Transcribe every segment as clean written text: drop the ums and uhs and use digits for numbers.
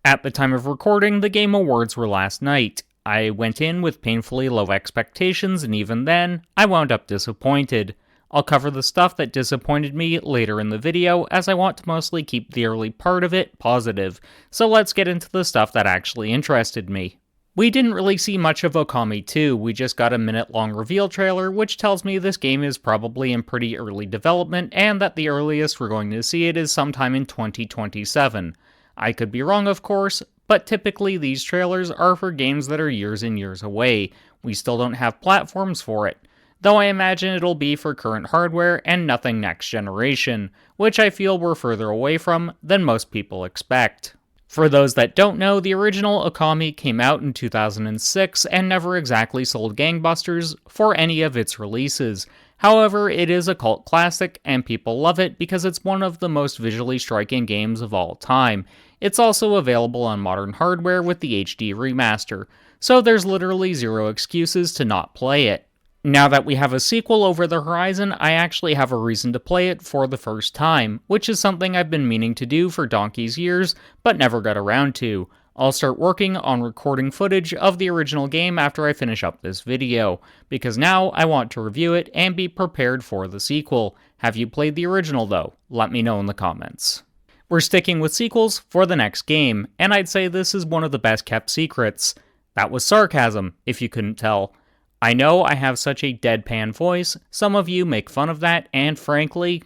At the time of recording, the Game Awards were last night. I went in with painfully low expectations, and even then, I wound up disappointed. I'll cover the stuff that disappointed me later in the video, as I want to mostly keep the early part of it positive, so let's get into the stuff that actually interested me. We didn't really see much of Okami 2, we just got a minute-long reveal trailer, which tells me this game is probably in pretty early development, and that the earliest we're going to see it is sometime in 2027. I could be wrong, of course, but typically these trailers are for games that are years and years away. We still don't have platforms for it, though I imagine it'll be for current hardware and nothing next generation, which I feel we're further away from than most people expect. For those that don't know, the original Okami came out in 2006 and never exactly sold gangbusters for any of its releases. However, it is a cult classic and people love it because it's one of the most visually striking games of all time. It's also available on modern hardware with the HD remaster, so there's literally zero excuses to not play it. Now that we have a sequel over the horizon, I actually have a reason to play it for the first time, which is something I've been meaning to do for donkey's years, but never got around to. I'll start working on recording footage of the original game after I finish up this video, because now I want to review it and be prepared for the sequel. Have you played the original though? Let me know in the comments. We're sticking with sequels for the next game, and I'd say this is one of the best kept secrets. That was sarcasm, if you couldn't tell. I know I have such a deadpan voice, some of you make fun of that, and frankly,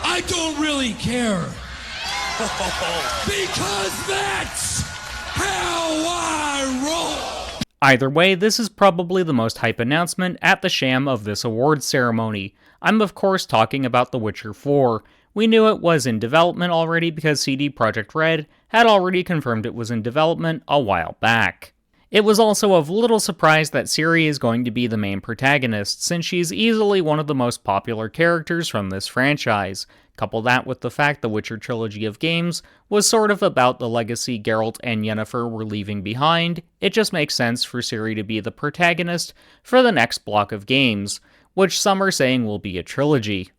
I don't really care. Because that's how I roll! Either way, this is probably the most hype announcement at the sham of this awards ceremony. I'm of course talking about The Witcher 4. We knew it was in development already because CD Projekt Red had already confirmed it was in development a while back. It was also of little surprise that Ciri is going to be the main protagonist, since she's easily one of the most popular characters from this franchise. Couple that with the fact the Witcher trilogy of games was sort of about the legacy Geralt and Yennefer were leaving behind, it just makes sense for Ciri to be the protagonist for the next block of games, which some are saying will be a trilogy.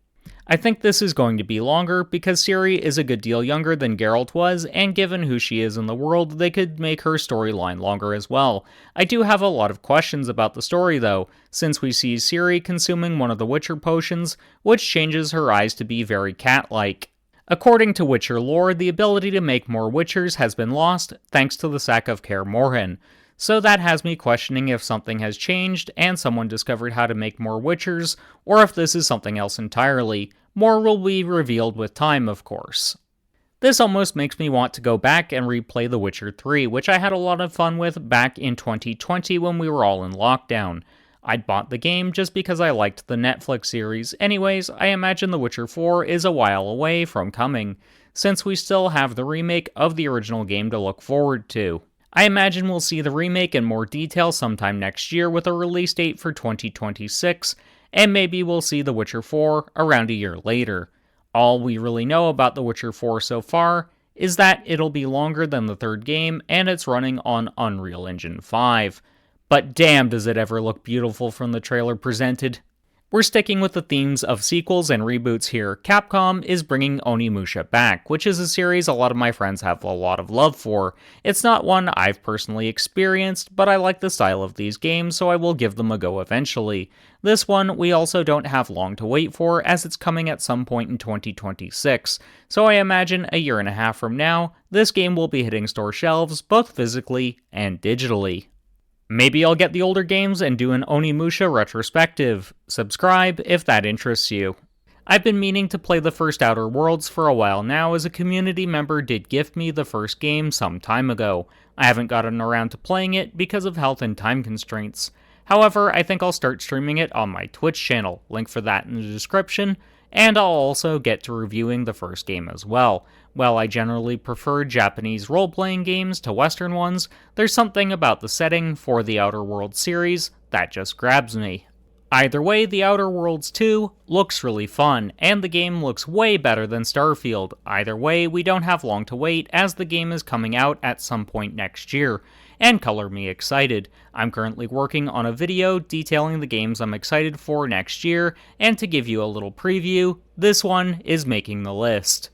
I think this is going to be longer because Ciri is a good deal younger than Geralt was, and given who she is in the world, they could make her storyline longer as well. I do have a lot of questions about the story though, since we see Ciri consuming one of the Witcher potions, which changes her eyes to be very cat-like. According to Witcher lore, the ability to make more Witchers has been lost thanks to the sack of Kaer Morhen. So that has me questioning if something has changed and someone discovered how to make more Witchers, or if this is something else entirely. More will be revealed with time, of course. This almost makes me want to go back and replay The Witcher 3, which I had a lot of fun with back in 2020 when we were all in lockdown. I'd bought the game just because I liked the Netflix series. Anyways, I imagine The Witcher 4 is a while away from coming, since we still have the remake of the original game to look forward to. I imagine we'll see the remake in more detail sometime next year with a release date for 2026, and maybe we'll see The Witcher 4 around a year later. All we really know about The Witcher 4 so far is that it'll be longer than the third game and it's running on Unreal Engine 5. But damn does it ever look beautiful from the trailer presented. We're sticking with the themes of sequels and reboots here. Capcom is bringing Onimusha back, which is a series a lot of my friends have a lot of love for. It's not one I've personally experienced, but I like the style of these games, so I will give them a go eventually. This one we also don't have long to wait for, as it's coming at some point in 2026, so I imagine a year and a half from now, this game will be hitting store shelves both physically and digitally. Maybe I'll get the older games and do an Onimusha retrospective. Subscribe if that interests you. I've been meaning to play the first Outer Worlds for a while now, as a community member did gift me the first game some time ago. I haven't gotten around to playing it because of health and time constraints. However, I think I'll start streaming it on my Twitch channel, link for that in the description, and I'll also get to reviewing the first game as well. While I generally prefer Japanese role-playing games to Western ones, there's something about the setting for the Outer Worlds series that just grabs me. Either way, The Outer Worlds 2 looks really fun, and the game looks way better than Starfield. Either way, we don't have long to wait, as the game is coming out at some point next year, and color me excited. I'm currently working on a video detailing the games I'm excited for next year, and to give you a little preview, this one is making the list.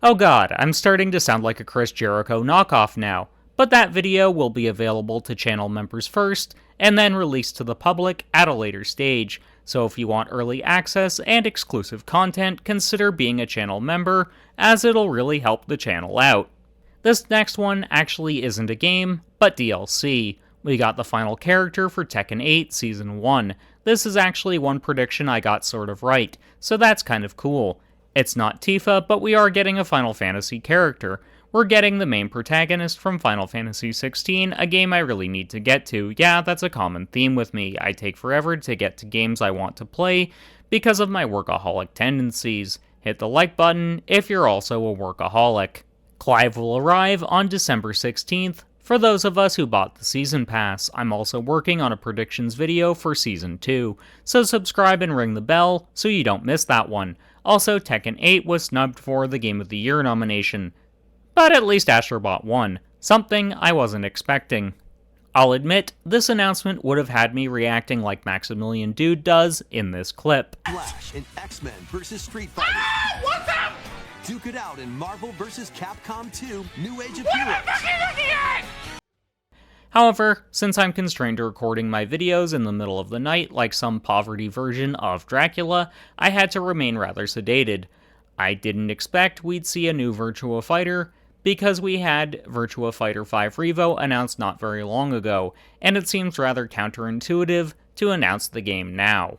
Oh god, I'm starting to sound like a Chris Jericho knockoff now, but that video will be available to channel members first, and then released to the public at a later stage, so if you want early access and exclusive content, consider being a channel member, as it'll really help the channel out. This next one actually isn't a game, but DLC. We got the final character for Tekken 8 Season 1. This is actually one prediction I got sort of right, so that's kind of cool. It's not Tifa, but we are getting a Final Fantasy character. We're getting the main protagonist from Final Fantasy XVI, a game I really need to get to. Yeah, that's a common theme with me. I take forever to get to games I want to play because of my workaholic tendencies. Hit the like button if you're also a workaholic. Clive will arrive on December 16th. For those of us who bought the Season Pass, I'm also working on a predictions video for Season 2, so subscribe and ring the bell so you don't miss that one. Also, Tekken 8 was snubbed for the Game of the Year nomination, but at least Astrobot won, something I wasn't expecting. I'll admit, this announcement would have had me reacting like Maximilian Dude does in this clip. Flash in X-Men vs. Street Fighter. What's up? Duke it out in Marvel vs. Capcom 2 New Age of What am I Heroes. fucking looking at? However, since I'm constrained to recording my videos in the middle of the night like some poverty version of Dracula, I had to remain rather sedated. I didn't expect we'd see a new Virtua Fighter, because we had Virtua Fighter 5 Revo announced not very long ago, and it seems rather counterintuitive to announce the game now.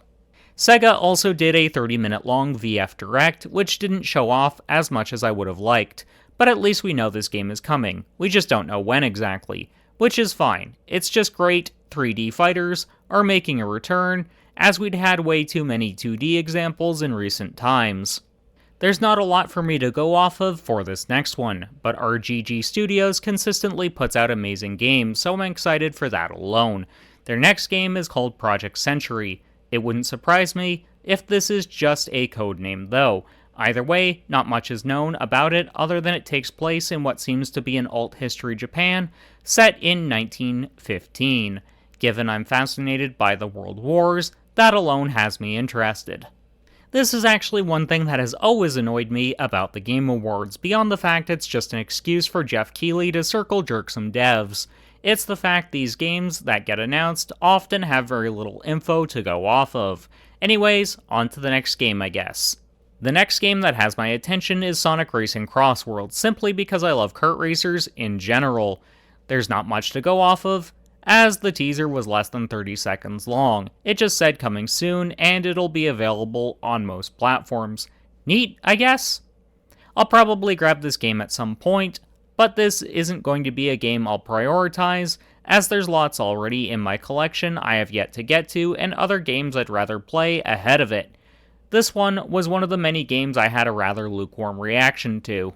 Sega also did a 30-minute long VF Direct, which didn't show off as much as I would have liked, but at least we know this game is coming. We just don't know when exactly, which is fine. It's just great 3D fighters are making a return, as we'd had way too many 2D examples in recent times. There's not a lot for me to go off of for this next one, but RGG Studios consistently puts out amazing games, so I'm excited for that alone. Their next game is called Project Century. It wouldn't surprise me if this is just a codename though. Either way, not much is known about it other than it takes place in what seems to be an alt history Japan, set in 1915. Given I'm fascinated by the World Wars, that alone has me interested. This is actually one thing that has always annoyed me about the Game Awards, beyond the fact it's just an excuse for Jeff Keighley to circle jerk some devs. It's the fact these games that get announced often have very little info to go off of. Anyways, on to the next game I guess. The next game that has my attention is Sonic Racing Cross World, simply because I love kart racers in general. There's not much to go off of, as the teaser was less than 30 seconds long. It just said coming soon, and it'll be available on most platforms. Neat, I guess? I'll probably grab this game at some point, but this isn't going to be a game I'll prioritize, as there's lots already in my collection I have yet to get to, and other games I'd rather play ahead of it. This one was one of the many games I had a rather lukewarm reaction to.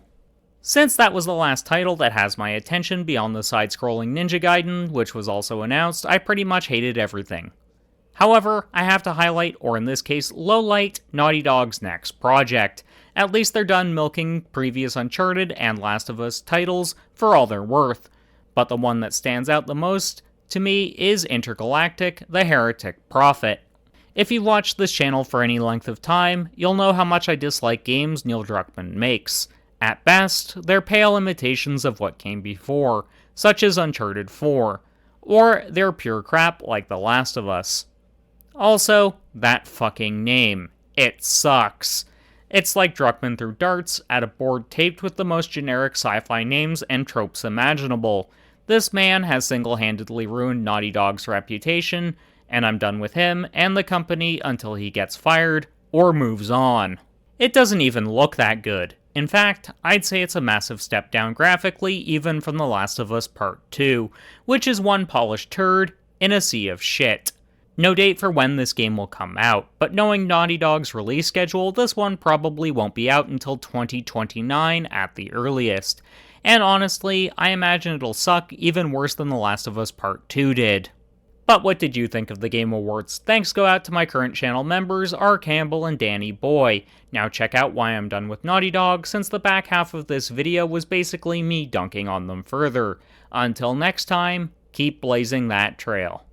Since that was the last title that has my attention beyond the side-scrolling Ninja Gaiden, which was also announced, I pretty much hated everything. However, I have to highlight, or in this case, lowlight, Naughty Dog's next project. At least they're done milking previous Uncharted and Last of Us titles for all they're worth. But the one that stands out the most, to me, is Intergalactic: The Heretic Prophet. If you've watched this channel for any length of time, you'll know how much I dislike games Neil Druckmann makes. At best, they're pale imitations of what came before, such as Uncharted 4, or they're pure crap like The Last of Us. Also, that fucking name. It sucks. It's like Druckmann threw darts at a board taped with the most generic sci-fi names and tropes imaginable. This man has single-handedly ruined Naughty Dog's reputation, and I'm done with him and the company until he gets fired or moves on. It doesn't even look that good. In fact, I'd say it's a massive step down graphically even from The Last of Us Part 2, which is one polished turd in a sea of shit. No date for when this game will come out, but knowing Naughty Dog's release schedule, this one probably won't be out until 2029 at the earliest. And honestly, I imagine it'll suck even worse than The Last of Us Part 2 did. But what did you think of the Game Awards? Thanks go out to my current channel members, R. Campbell and Danny Boy. Now check out why I'm done with Naughty Dog, since the back half of this video was basically me dunking on them further. Until next time, keep blazing that trail.